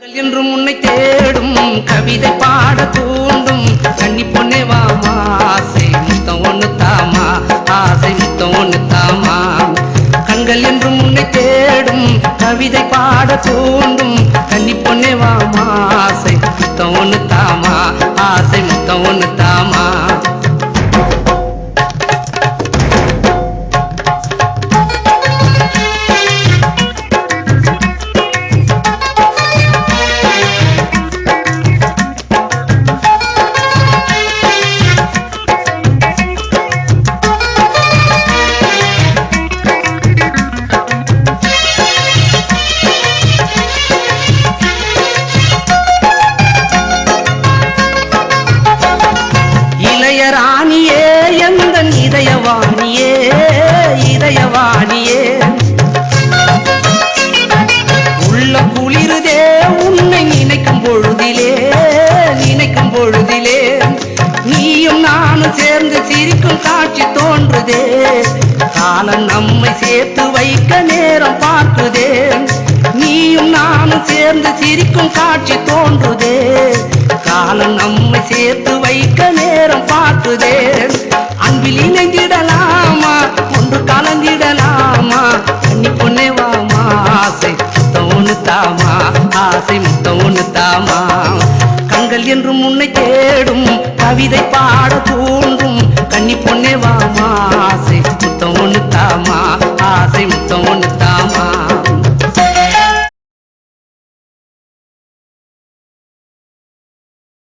என்றும் உன்னை தேடும் கவிதை பாட தூண்டும் கன்னி பொன்னே வாமா ஆசை முத்தம் ஒண்ணு தாமா ஆசை முத்தம் ஒண்ணு தாமா கண்கள் என்றும் உன்னை தேடும் கவிதை பாட தூண்டும் கன்னி பொன்னே வாமா ஆசை முத்தம் ஒண்ணு தாமா ஆசை முத்தம் ஒண்ணு தாமா ராணியே எந்த இதயவாணியே இதயவாணியே உள்ள குளிருதே உன்னை நினைக்கும் பொழுதிலே நீயும் நானும் சேர்ந்து சிரிக்கும் காட்சி தோன்றுதே காலம் நம்மை சேர்த்து வைக்க நேரம் பார்க்குதே நீயும் நானும் சேர்ந்து சிரிக்கும் காட்சி தோன்றுதே காலம் நம்மை சேர்த்து வைக்க நேரம் பார்க்குதே அன்பில் இணைந்திடலாமா ஒன்று கலந்திடலாமா கன்னி பொன்னே வாமா ஆசை முத்தம் ஒண்ணு தாமா ஆசை முத்தம் ஒண்ணு தாமா கண்கள் என்றும் உன்னை தேடும் கவிதை பாட தூண்டும் கன்னி பொன்னே வாமா ஆசை முத்தம் ஒண்ணு தாமா ஆசை முத்தம் ஒண்ணு